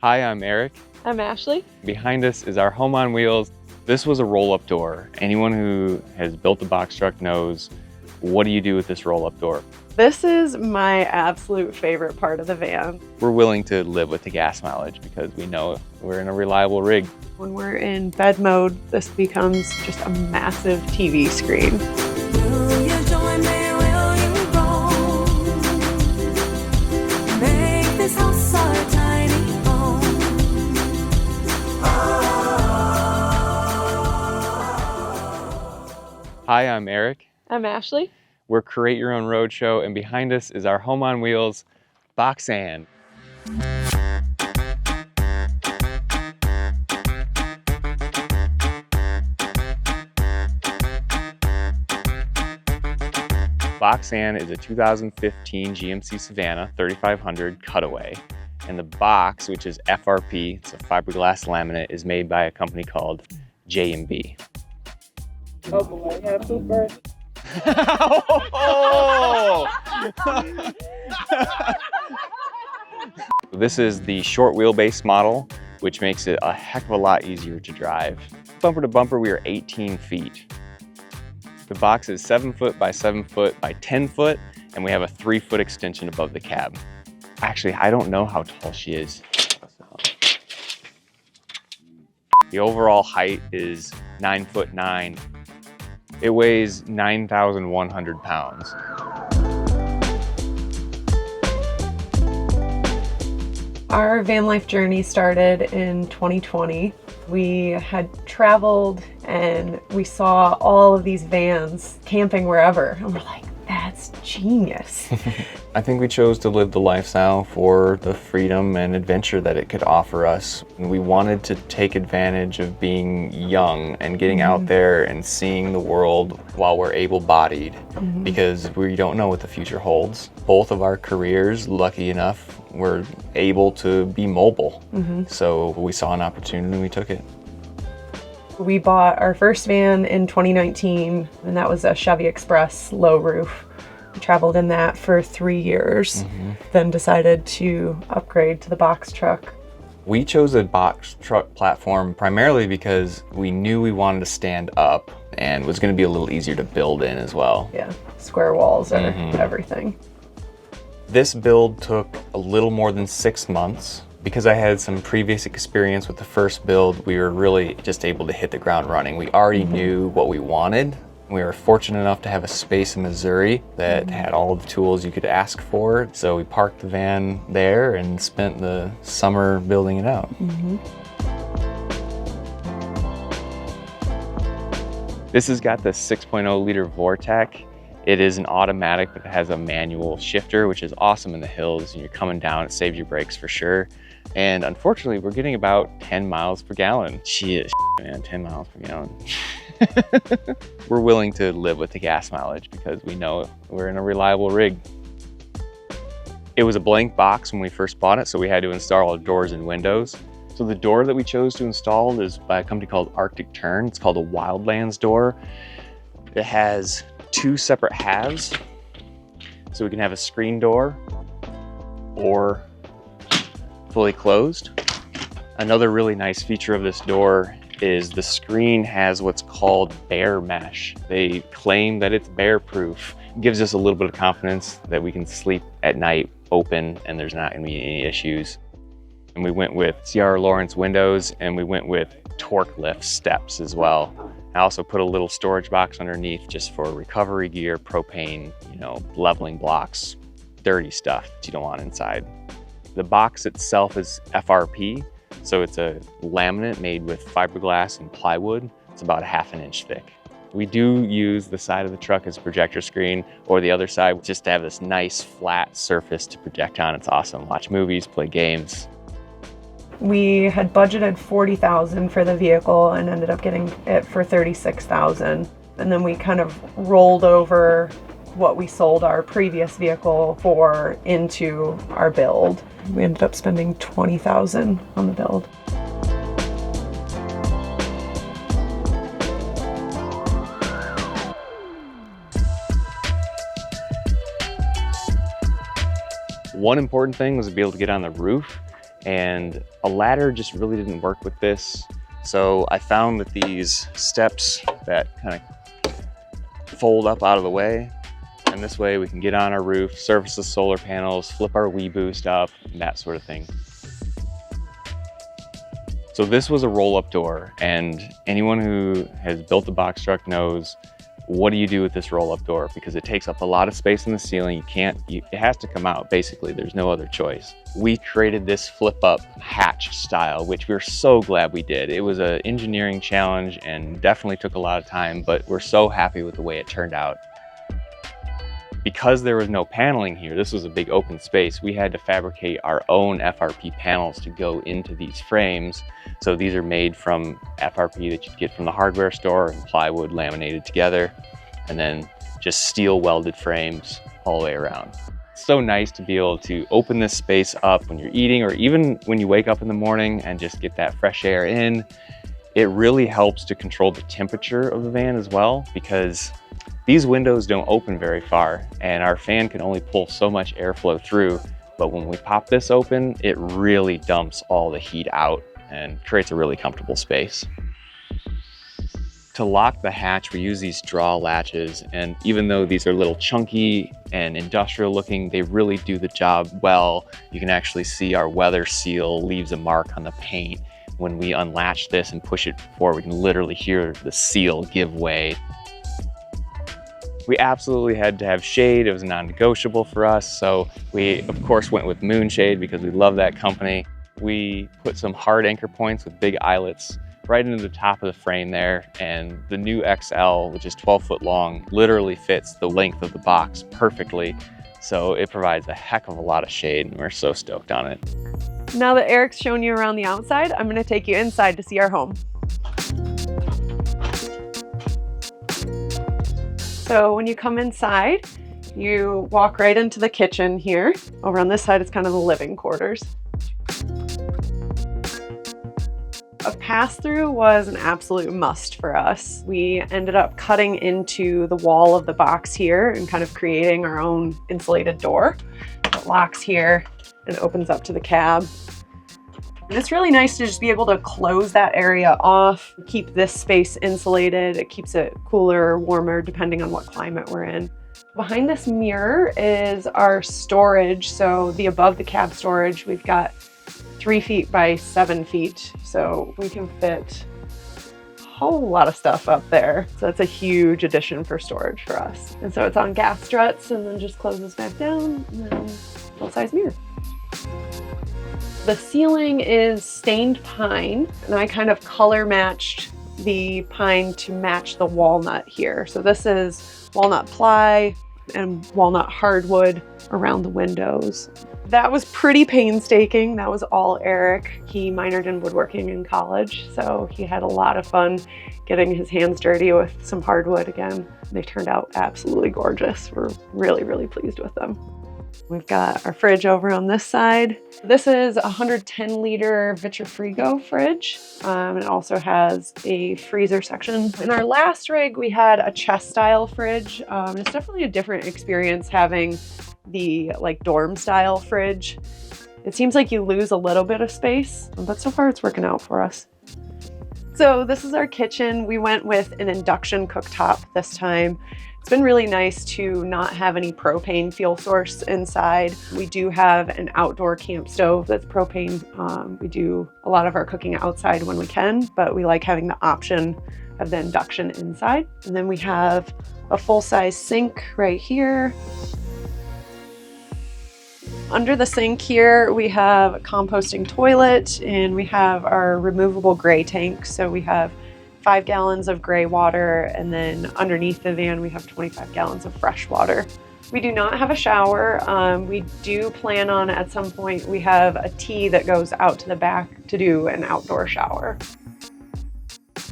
Hi, I'm Eric. I'm Ashley. Behind us is our home on wheels. This was a roll-up door. Anyone who has built a box truck knows, what do you do with this roll-up door? This is my absolute favorite part of the van. We're willing to live with the gas mileage because we know we're in a reliable rig. When we're in bed mode, this becomes just a massive TV screen. Will you join me? Will you roll? Make this house our tiny home. Hi, I'm Eric. I'm Ashley. We're Create Your Own Roadshow, and behind us is our home on wheels, Boxan. Boxan is a 2015 GMC Savannah 3500 Cutaway. And the box, which is FRP, it's a fiberglass laminate, is made by a company called J&B. Oh boy, yeah, poop bird. This is the short wheelbase model, which makes it a heck of a lot easier to drive. Bumper to bumper, we are 18 feet. The box is 7 foot by 7 foot by 10 foot, and we have a 3-foot extension above the cab. Actually, I don't know how tall she is. The overall height is 9'9". It weighs 9,100 pounds. Our van life journey started in 2020. We had traveled and we saw all of these vans camping wherever. And we're like, that's genius. I think we chose to live the lifestyle for the freedom and adventure that it could offer us. We wanted to take advantage of being young and getting out there and seeing the world while we're able-bodied, because we don't know what the future holds. Both of our careers, lucky enough, were able to be mobile. So we saw an opportunity and we took it. We bought our first van in 2019, and that was a Chevy Express low roof. We traveled in that for 3 years, then decided to upgrade to the box truck. We chose a box truck platform primarily because we knew we wanted to stand up and was going to be a little easier to build in as well. Yeah, square walls are everything. This build took a little more than 6 months. Because I had some previous experience with the first build, we were really just able to hit the ground running. We already knew what we wanted. We were fortunate enough to have a space in Missouri that had all of the tools you could ask for. So we parked the van there and spent the summer building it out. This has got the 6.0 liter Vortec. It is an automatic, but it has a manual shifter, which is awesome in the hills. And you're coming down, it saves your brakes for sure. And unfortunately, we're getting about 10 miles per gallon. Shit, man, 10 miles per gallon. We're willing to live with the gas mileage because we know we're in a reliable rig. It was a blank box when we first bought it, so we had to install all the doors and windows. So the door that we chose to install is by a company called Arctic Turn. It's called a Wildlands door. It has 2 separate halves, so we can have a screen door or fully closed. Another really nice feature of this door is the screen has what's called bear mesh. They claim that it's bear proof. It gives us a little bit of confidence that we can sleep at night open and there's not gonna be any issues. And we went with C.R. Lawrence windows, and we went with torque lift steps as well. I also put a little storage box underneath just for recovery gear, propane, leveling blocks, dirty stuff that you don't want inside. The box itself is FRP, so it's a laminate made with fiberglass and plywood. It's about 1/2 inch thick. We do use the side of the truck as a projector screen, or the other side just to have this nice flat surface to project on. It's awesome. Watch movies, play games. We had budgeted $40,000 for the vehicle and ended up getting it for $36,000. And then we kind of rolled over what we sold our previous vehicle for into our build. We ended up spending $20,000 on the build. One important thing was to be able to get on the roof. and a ladder just really didn't work with this. So I found that these steps that kind of fold up out of the way, and this way we can get on our roof, service the solar panels, flip our WeBoost up, and that sort of thing. So this was a roll-up door, and anyone who has built a box truck knows what do you do with this roll-up door, because it takes up a lot of space in the ceiling. It has to come out, basically. There's no other choice. We created this flip-up hatch style, which we're so glad we did. It was an engineering challenge and definitely took a lot of time, but we're so happy with the way it turned out. Because there was no paneling here, this was a big open space, we had to fabricate our own FRP panels to go into these frames. So these are made from FRP that you get from the hardware store and plywood laminated together, and then just steel welded frames all the way around. It's so nice to be able to open this space up when you're eating, or even when you wake up in the morning and just get that fresh air in. It really helps to control the temperature of the van as well, because these windows don't open very far and our fan can only pull so much airflow through. But when we pop this open, it really dumps all the heat out and creates a really comfortable space. To lock the hatch, we use these draw latches, and even though these are a little chunky and industrial looking, they really do the job well. You can actually see our weather seal leaves a mark on the paint. When we unlatch this and push it forward, we can literally hear the seal give way. We absolutely had to have shade. It was non-negotiable for us. So we, of course, went with Moonshade because we love that company. We put some hard anchor points with big eyelets right into the top of the frame there. And the new XL, which is 12 foot long, literally fits the length of the box perfectly. So it provides a heck of a lot of shade, and we're so stoked on it. Now that Eric's shown you around the outside, I'm gonna take you inside to see our home. So when you come inside, you walk right into the kitchen here. Over on this side, it's kind of the living quarters. A pass-through was an absolute must for us. We ended up cutting into the wall of the box here and kind of creating our own insulated door. It locks here and opens up to the cab. And it's really nice to just be able to close that area off, keep this space insulated. It keeps it cooler or warmer depending on what climate we're in. Behind this mirror is our storage. So the above the cab storage, we've got 3 feet by 7 feet. So we can fit a whole lot of stuff up there. So that's a huge addition for storage for us. And so it's on gas struts and then just closes back down, and then full-size mirror. The ceiling is stained pine, and I kind of color matched the pine to match the walnut here. So this is walnut ply and walnut hardwood around the windows. That was pretty painstaking. That was all Eric. He minored in woodworking in college, so he had a lot of fun getting his hands dirty with some hardwood again. They turned out absolutely gorgeous. We're really, really pleased with them. We've got our fridge over on this side. This is a 110 liter Vitrifrigo fridge. It also has a freezer section. In our last rig, we had a chest style fridge. It's definitely a different experience having the dorm style fridge. It seems like you lose a little bit of space, but so far it's working out for us. So this is our kitchen. We went with an induction cooktop this time. It's been really nice to not have any propane fuel source inside. We do have an outdoor camp stove that's propane. We do a lot of our cooking outside when we can, but we like having the option of the induction inside. And then we have a full-size sink right here. Under the sink here, we have a composting toilet, and we have our removable gray tank. So we have 5 gallons of gray water, and then underneath the van we have 25 gallons of fresh water. We do not have a shower. We do plan on at some point, we have a T that goes out to the back to do an outdoor shower.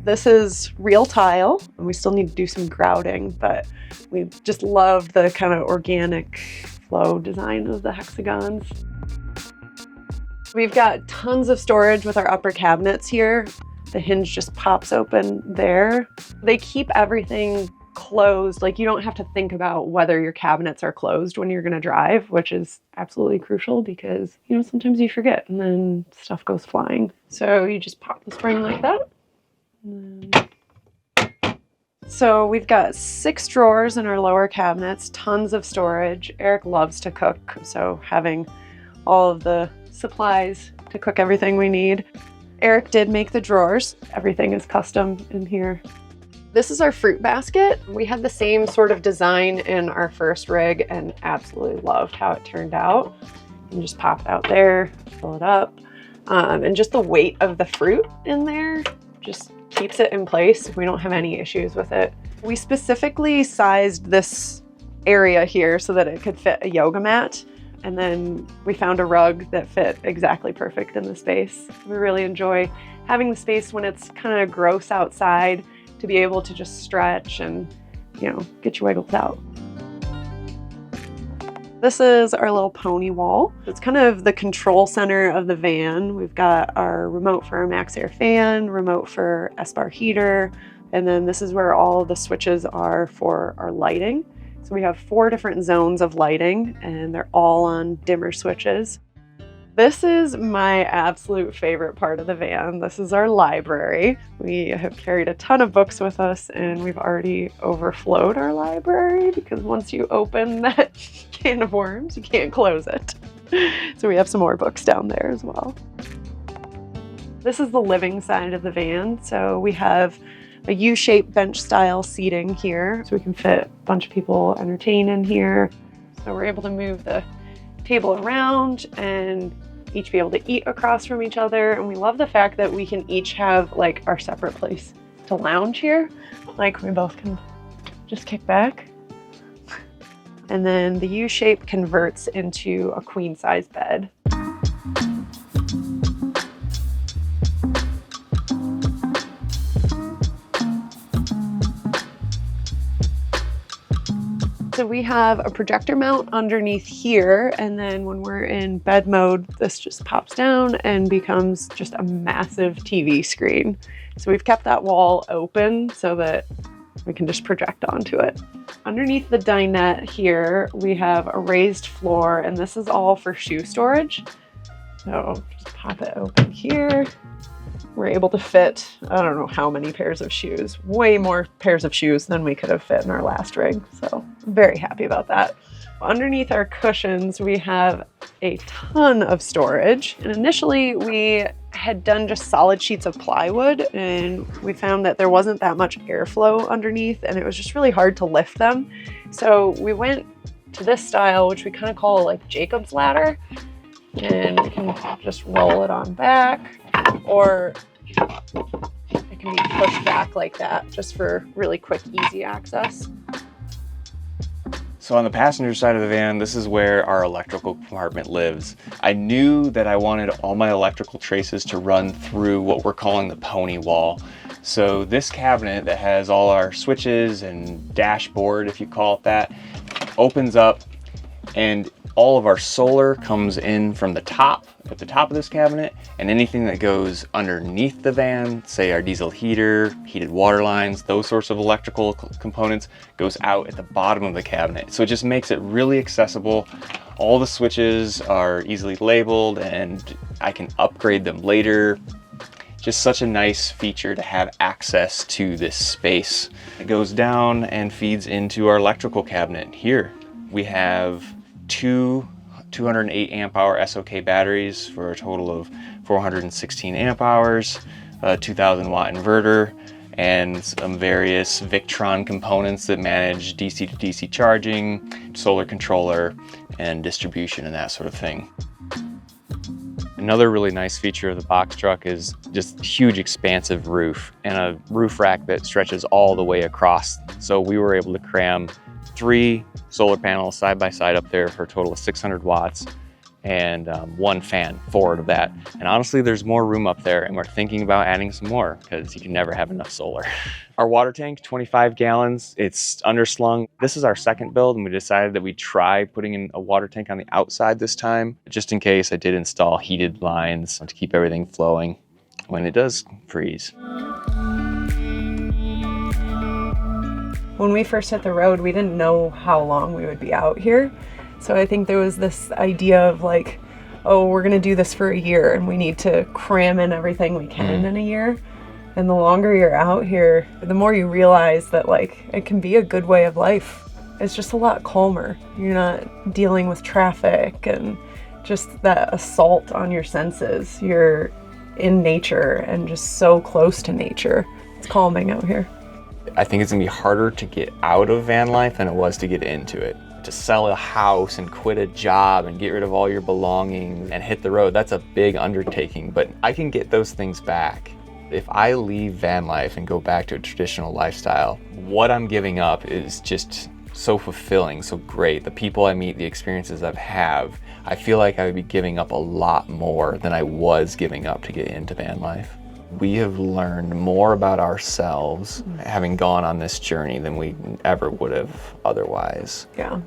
This is real tile, and we still need to do some grouting, but we just love the kind of organic flow design of the hexagons. We've got tons of storage with our upper cabinets here. The hinge just pops open there. They keep everything closed. Like, you don't have to think about whether your cabinets are closed when you're going to drive, which is absolutely crucial because, you know, sometimes you forget and then stuff goes flying. So you just pop the spring like that. So we've got 6 drawers in our lower cabinets, tons of storage. Eric loves to cook, so having all of the supplies to cook everything we need. Eric did make the drawers. Everything is custom in here. This is our fruit basket. We had the same sort of design in our first rig and absolutely loved how it turned out. You can just pop it out there, fill it up. And just the weight of the fruit in there just keeps it in place. We don't have any issues with it. We specifically sized this area here so that it could fit a yoga mat. And then we found a rug that fit exactly perfect in the space. We really enjoy having the space when it's kind of gross outside to be able to just stretch and, you know, get your wiggles out. This is our little pony wall. It's kind of the control center of the van. We've got our remote for our Max Air fan, remote for S-Bar heater, and then this is where all of the switches are for our lighting. So we have 4 different zones of lighting and they're all on dimmer switches. This is my absolute favorite part of the van. This is our library. We have carried a ton of books with us and we've already overflowed our library because once you open that can of worms, you can't close it. So we have some more books down there as well. This is the living side of the van. So we have a U-shaped bench style seating here. So we can fit a bunch of people entertain in here. So we're able to move the table around and each be able to eat across from each other. And we love the fact that we can each have like our separate place to lounge here. Like we both can just kick back. And then the U-shape converts into a queen size bed. So we have a projector mount underneath here, and then when we're in bed mode, this just pops down and becomes just a massive TV screen. So we've kept that wall open so that we can just project onto it. Underneath the dinette here, we have a raised floor, and this is all for shoe storage. So just pop it open here. We're able to fit, I don't know how many pairs of shoes, way more pairs of shoes than we could have fit in our last rig. So I'm very happy about that. Underneath our cushions, we have a ton of storage. And initially we had done just solid sheets of plywood and we found that there wasn't that much airflow underneath and it was just really hard to lift them. So we went to this style, which we kind of call like Jacob's ladder. And we can just roll it on back, or it can be pushed back like that just for really quick, easy access. So on the passenger side of the van, this is where our electrical compartment lives. I knew that I wanted all my electrical traces to run through what we're calling the pony wall. So this cabinet that has all our switches and dashboard, if you call it that, opens up and all of our solar comes in from the top, at the top of this cabinet, and anything that goes underneath the van, say our diesel heater, heated water lines, those sorts of electrical components, goes out at the bottom of the cabinet. So it just makes it really accessible. All the switches are easily labeled and I can upgrade them later. Just such a nice feature to have access to this space. It goes down and feeds into our electrical cabinet. Here we have 2 208 amp hour SOK batteries for a total of 416 amp hours, a 2000 watt inverter, and some various Victron components that manage DC to DC charging, solar controller, and distribution and that sort of thing. Another really nice feature of the box truck is just huge expansive roof and a roof rack that stretches all the way across. So we were able to cram 3 solar panels side by side up there for a total of 600 watts and 1 fan forward of that. And honestly, there's more room up there and we're thinking about adding some more because you can never have enough solar. Our water tank, 25 gallons, it's underslung. This is our second build and we decided that we'd try putting in a water tank on the outside this time, just in case. I did install heated lines to keep everything flowing when it does freeze. When we first hit the road, we didn't know how long we would be out here. So I think there was this idea of like, oh, we're gonna do this for a year and we need to cram in everything we can in a year. And the longer you're out here, the more you realize that like it can be a good way of life. It's just a lot calmer. You're not dealing with traffic and just that assault on your senses. You're in nature and just so close to nature. It's calming out here. I think it's gonna be harder to get out of van life than it was to get into it. To sell a house and quit a job and get rid of all your belongings and hit the road, that's a big undertaking, but I can get those things back. If I leave van life and go back to a traditional lifestyle, what I'm giving up is just so fulfilling, so great. The people I meet, the experiences I've have, I feel like I would be giving up a lot more than I was giving up to get into van life. We have learned more about ourselves having gone on this journey than we ever would have otherwise. Yeah.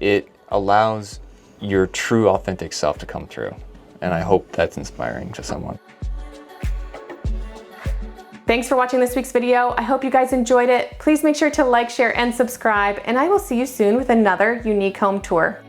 It allows your true authentic self to come through. And I hope that's inspiring to someone. Thanks for watching this week's video. I hope you guys enjoyed it. Please make sure to like, share, and subscribe, and I will see you soon with another unique home tour.